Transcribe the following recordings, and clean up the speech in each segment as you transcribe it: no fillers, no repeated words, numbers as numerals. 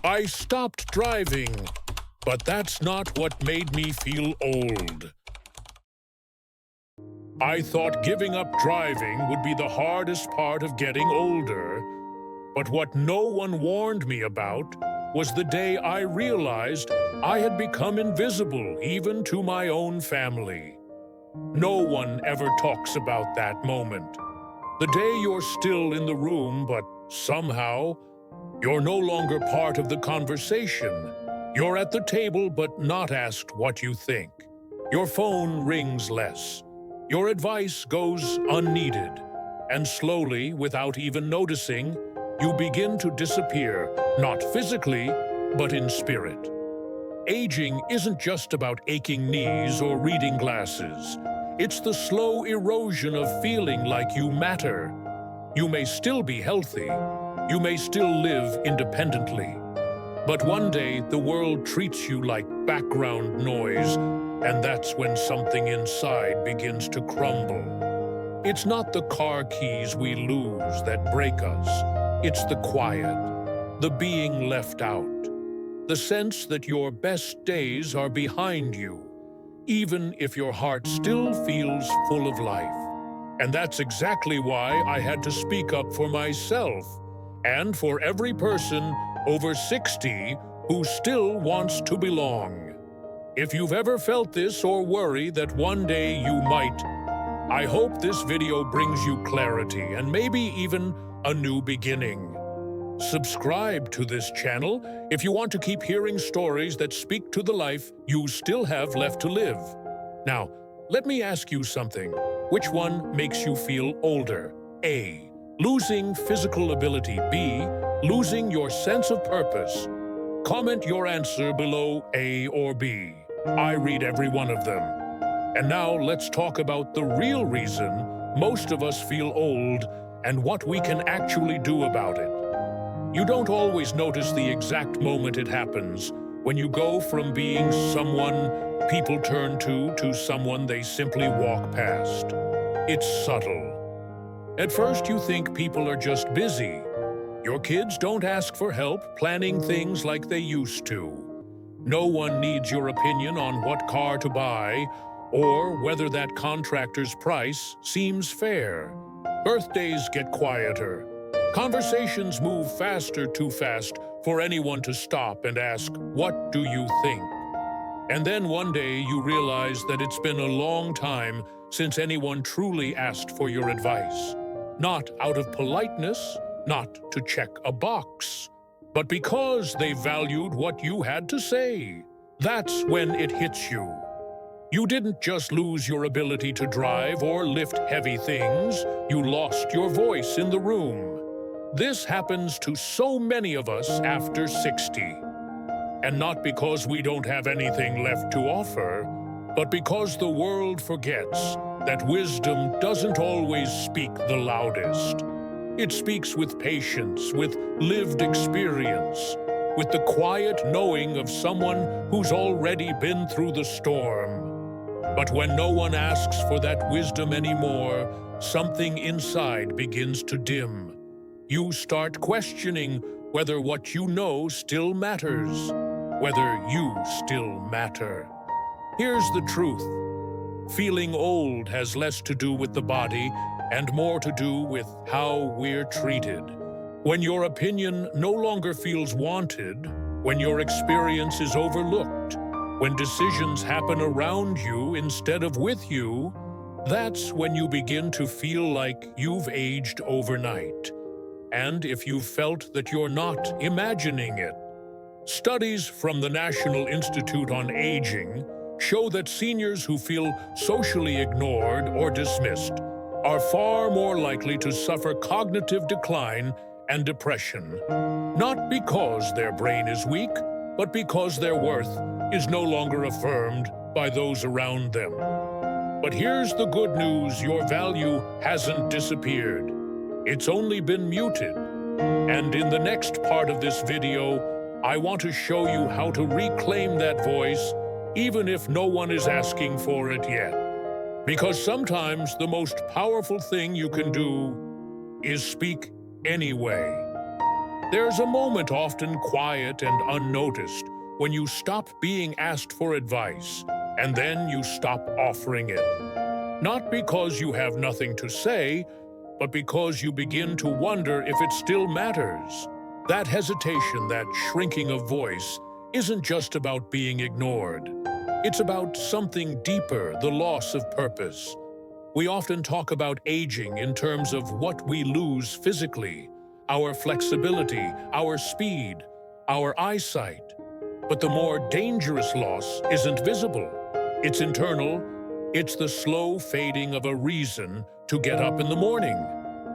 I stopped driving, but that's not what made me feel old. I thought giving up driving would be the hardest part of getting older, but what no one warned me about was the day I realized I had become invisible even to my own family. No one ever talks about that moment. The day you're still in the room, but somehow you're no longer part of the conversation. You're at the table, but not asked what you think. Your phone rings less. Your advice goes unneeded. And slowly, without even noticing, you begin to disappear, not physically, but in spirit. Aging isn't just about aching knees or reading glasses. It's the slow erosion of feeling like you matter. You may still be healthy. You may still live independently. But one day, the world treats you like background noise, and that's when something inside begins to crumble. It's not the car keys we lose that break us. It's the quiet, the being left out, the sense that your best days are behind you, even if your heart still feels full of life. And that's exactly why I had to speak up for myself and for every person over 60 who still wants to belong. If you've ever felt this or worry that one day you might, I hope this video brings you clarity and maybe even a new beginning. Subscribe to this channel if you want to keep hearing stories that speak to the life you still have left to live. Now, let me ask you something. Which one makes you feel older? A. Losing physical ability. B. Losing your sense of purpose. Comment your answer below A or B. I read every one of them. And now let's talk about the real reason most of us feel old and what we can actually do about it. You don't always notice the exact moment it happens when you go from being someone people turn to someone they simply walk past. It's subtle. At first you think people are just busy. Your kids don't ask for help planning things like they used to. No one needs your opinion on what car to buy or whether that contractor's price seems fair. Birthdays get quieter. Conversations move faster, too fast for anyone to stop and ask, "What do you think?" And then one day you realize that it's been a long time since anyone truly asked for your advice. Not out of politeness, not to check a box, but because they valued what you had to say. That's when it hits you. You didn't just lose your ability to drive or lift heavy things, you lost your voice in the room. This happens to so many of us after 60. And not because we don't have anything left to offer, but because the world forgets that wisdom doesn't always speak the loudest. It speaks with patience, with lived experience, with the quiet knowing of someone who's already been through the storm. But when no one asks for that wisdom anymore, something inside begins to dim. You start questioning whether what you know still matters, whether you still matter. Here's the truth. Feeling old has less to do with the body and more to do with how we're treated. When your opinion no longer feels wanted, when your experience is overlooked, when decisions happen around you instead of with you, that's when you begin to feel like you've aged overnight. And if you've felt that you're not imagining it, studies from the National Institute on Aging show that seniors who feel socially ignored or dismissed are far more likely to suffer cognitive decline and depression, not because their brain is weak, but because their worth is no longer affirmed by those around them. But here's the good news: your value hasn't disappeared. It's only been muted. And in the next part of this video, I want to show you how to reclaim that voice, even if no one is asking for it yet. Because sometimes the most powerful thing you can do is speak anyway. There's a moment, often quiet and unnoticed, when you stop being asked for advice, and then you stop offering it. Not because you have nothing to say, but because you begin to wonder if it still matters. That hesitation, that shrinking of voice, isn't just about being ignored. It's about something deeper, the loss of purpose. We often talk about aging in terms of what we lose physically, our flexibility, our speed, our eyesight. But the more dangerous loss isn't visible. It's internal. It's the slow fading of a reason to get up in the morning.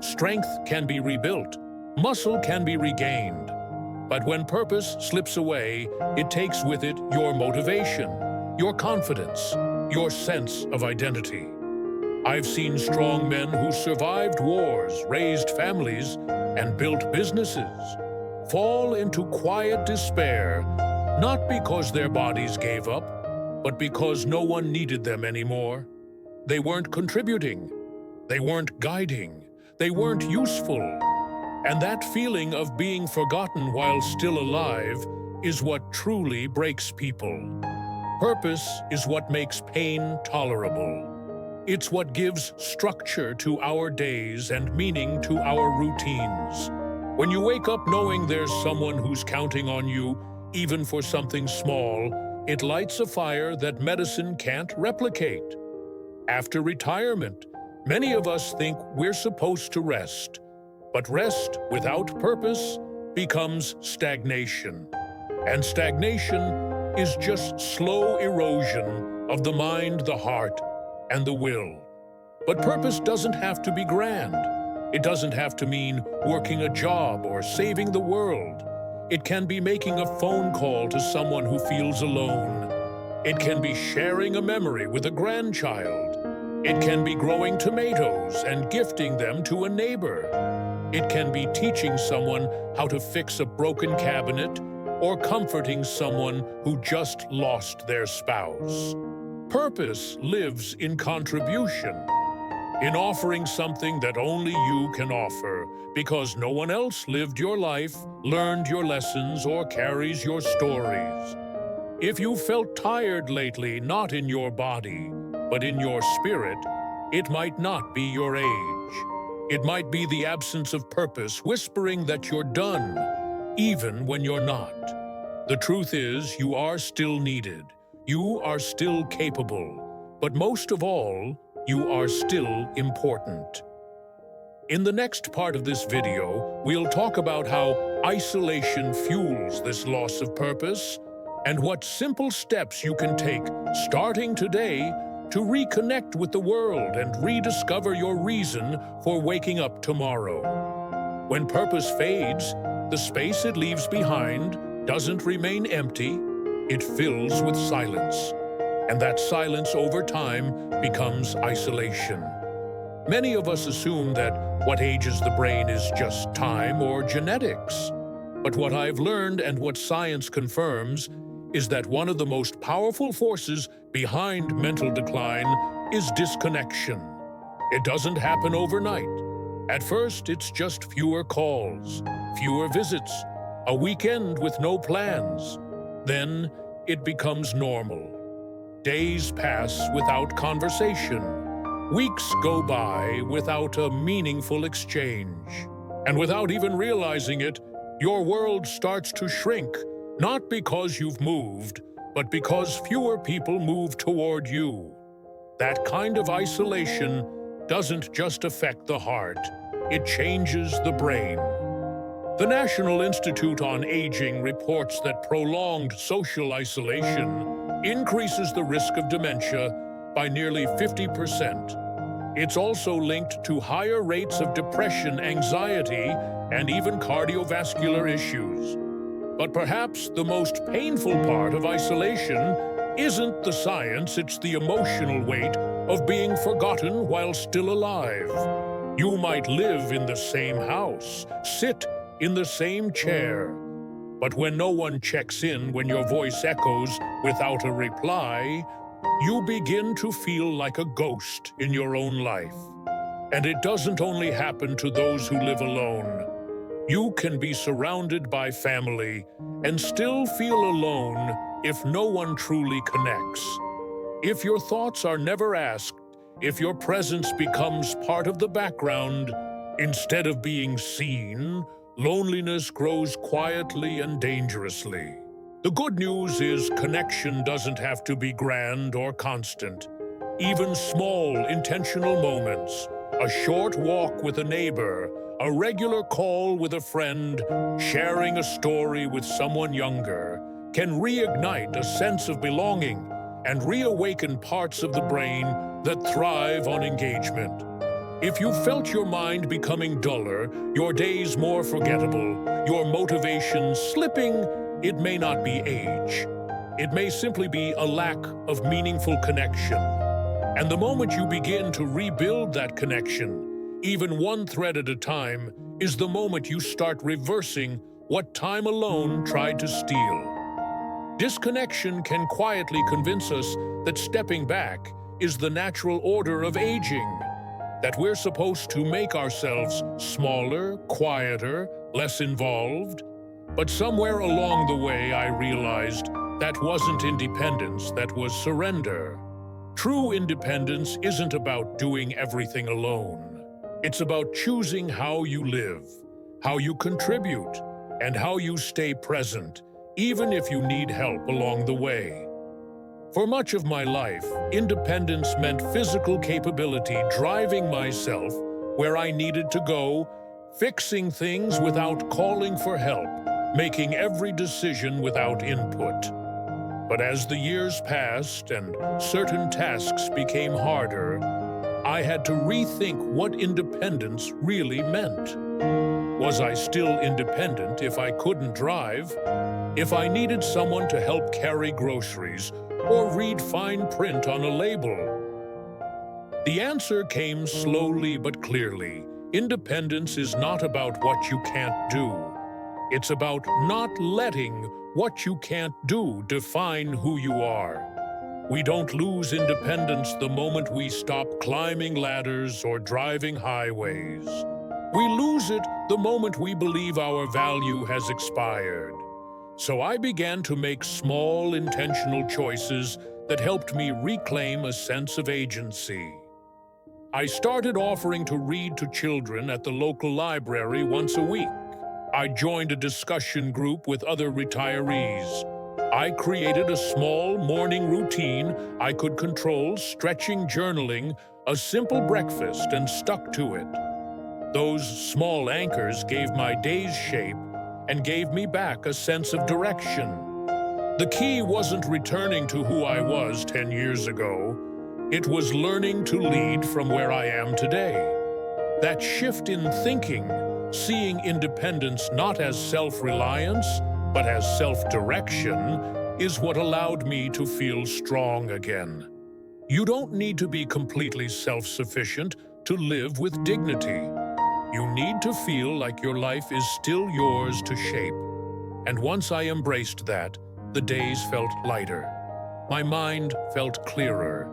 Strength can be rebuilt. Muscle can be regained. But when purpose slips away, it takes with it your motivation, your confidence, your sense of identity. I've seen strong men who survived wars, raised families, and built businesses fall into quiet despair, not because their bodies gave up, but because no one needed them anymore. They weren't contributing. They weren't guiding. They weren't useful. And that feeling of being forgotten while still alive is what truly breaks people. Purpose is what makes pain tolerable. It's what gives structure to our days and meaning to our routines. When you wake up knowing there's someone who's counting on you, even for something small, it lights a fire that medicine can't replicate. After retirement, many of us think we're supposed to rest. But rest without purpose becomes stagnation. And stagnation is just slow erosion of the mind, the heart, and the will. But purpose doesn't have to be grand. It doesn't have to mean working a job or saving the world. It can be making a phone call to someone who feels alone. It can be sharing a memory with a grandchild. It can be growing tomatoes and gifting them to a neighbor. It can be teaching someone how to fix a broken cabinet or comforting someone who just lost their spouse. Purpose lives in contribution, in offering something that only you can offer, because no one else lived your life, learned your lessons, or carries your stories. If you felt tired lately, not in your body, but in your spirit, it might not be your age. It might be the absence of purpose whispering that you're done, even when you're not. The truth is, you are still needed. You are still capable. But most of all, you are still important. In the next part of this video, we'll talk about how isolation fuels this loss of purpose and what simple steps you can take starting today to reconnect with the world and rediscover your reason for waking up tomorrow. When purpose fades, the space it leaves behind doesn't remain empty, it fills with silence. And that silence over time becomes isolation. Many of us assume that what ages the brain is just time or genetics. But what I've learned and what science confirms is that one of the most powerful forces behind mental decline is disconnection. It doesn't happen overnight. At first, it's just fewer calls, fewer visits, a weekend with no plans. Then it becomes normal. Days pass without conversation. Weeks go by without a meaningful exchange. And without even realizing it, your world starts to shrink, not because you've moved, but because fewer people move toward you. That kind of isolation doesn't just affect the heart, it changes the brain. The National Institute on Aging reports that prolonged social isolation increases the risk of dementia by nearly 50%. It's also linked to higher rates of depression, anxiety, and even cardiovascular issues. But perhaps the most painful part of isolation isn't the science, it's the emotional weight of being forgotten while still alive. You might live in the same house, sit in the same chair, but when no one checks in, when your voice echoes without a reply, you begin to feel like a ghost in your own life. And it doesn't only happen to those who live alone. You can be surrounded by family and still feel alone if no one truly connects. If your thoughts are never asked, if your presence becomes part of the background instead of being seen, loneliness grows quietly and dangerously. The good news is connection doesn't have to be grand or constant. Even small, intentional moments, a short walk with a neighbor, a regular call with a friend, sharing a story with someone younger, can reignite a sense of belonging and reawaken parts of the brain that thrive on engagement. If you felt your mind becoming duller, your days more forgettable, your motivation slipping, it may not be age. It may simply be a lack of meaningful connection. And the moment you begin to rebuild that connection, even one thread at a time, is the moment you start reversing what time alone tried to steal. Disconnection can quietly convince us that stepping back is the natural order of aging, that we're supposed to make ourselves smaller, quieter, less involved. But somewhere along the way, I realized that wasn't independence, that was surrender. True independence isn't about doing everything alone. It's about choosing how you live, how you contribute, and how you stay present, even if you need help along the way. For much of my life, independence meant physical capability, driving myself where I needed to go, fixing things without calling for help, making every decision without input. But as the years passed and certain tasks became harder, I had to rethink what independence really meant. Was I still independent if I couldn't drive? If I needed someone to help carry groceries or read fine print on a label? The answer came slowly but clearly. Independence is not about what you can't do. It's about not letting what you can't do define who you are. We don't lose independence the moment we stop climbing ladders or driving highways. We lose it the moment we believe our value has expired. So I began to make small, intentional choices that helped me reclaim a sense of agency. I started offering to read to children at the local library once a week. I joined a discussion group with other retirees. I created a small morning routine I could control, stretching, journaling, a simple breakfast, and stuck to it. Those small anchors gave my days shape and gave me back a sense of direction. The key wasn't returning to who I was 10 years ago. It was learning to lead from where I am today. That shift in thinking, seeing independence not as self-reliance, but as self-direction, is what allowed me to feel strong again. You don't need to be completely self-sufficient to live with dignity. You need to feel like your life is still yours to shape. And once I embraced that, the days felt lighter. My mind felt clearer,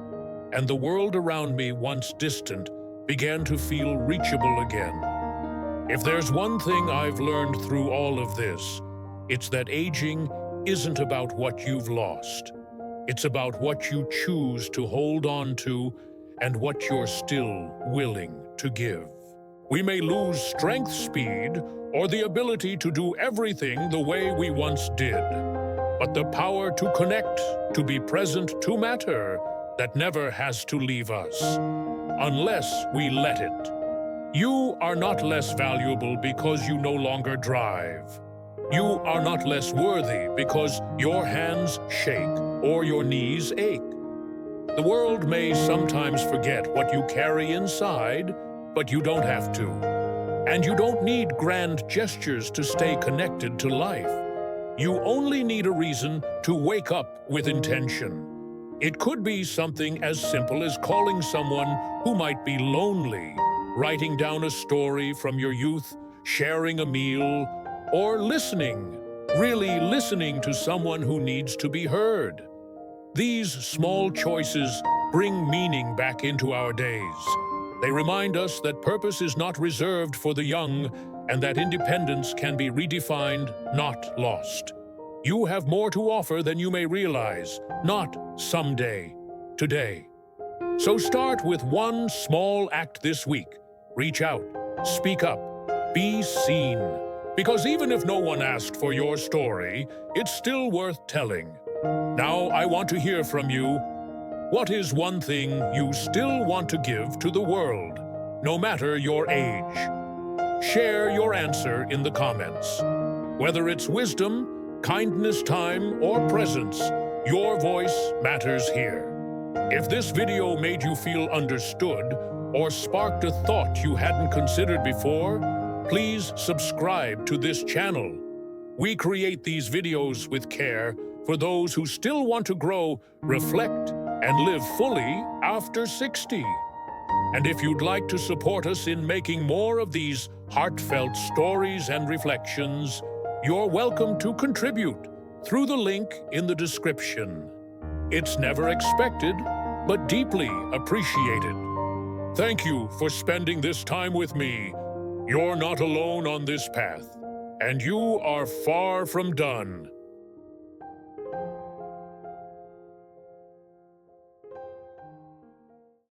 and the world around me, once distant, began to feel reachable again. If there's one thing I've learned through all of this, it's that aging isn't about what you've lost. It's about what you choose to hold on to and what you're still willing to give. We may lose strength, speed, or the ability to do everything the way we once did. But the power to connect, to be present, to matter, that never has to leave us, unless we let it. You are not less valuable because you no longer drive. You are not less worthy because your hands shake or your knees ache. The world may sometimes forget what you carry inside, but you don't have to. And you don't need grand gestures to stay connected to life. You only need a reason to wake up with intention. It could be something as simple as calling someone who might be lonely, writing down a story from your youth, sharing a meal, or listening, really listening to someone who needs to be heard. These small choices bring meaning back into our days. They remind us that purpose is not reserved for the young and that independence can be redefined, not lost. You have more to offer than you may realize, not someday, today. So start with one small act this week. Reach out, speak up, be seen. Because even if no one asked for your story, it's still worth telling. Now I want to hear from you. What is one thing you still want to give to the world, no matter your age? Share your answer in the comments. Whether it's wisdom, kindness, time, or presence, your voice matters here. If this video made you feel understood or sparked a thought you hadn't considered before, please subscribe to this channel. We create these videos with care for those who still want to grow, reflect, and live fully after 60. And if you'd like to support us in making more of these heartfelt stories and reflections, you're welcome to contribute through the link in the description. It's never expected, but deeply appreciated. Thank you for spending this time with me. You're not alone on this path, and you are far from done.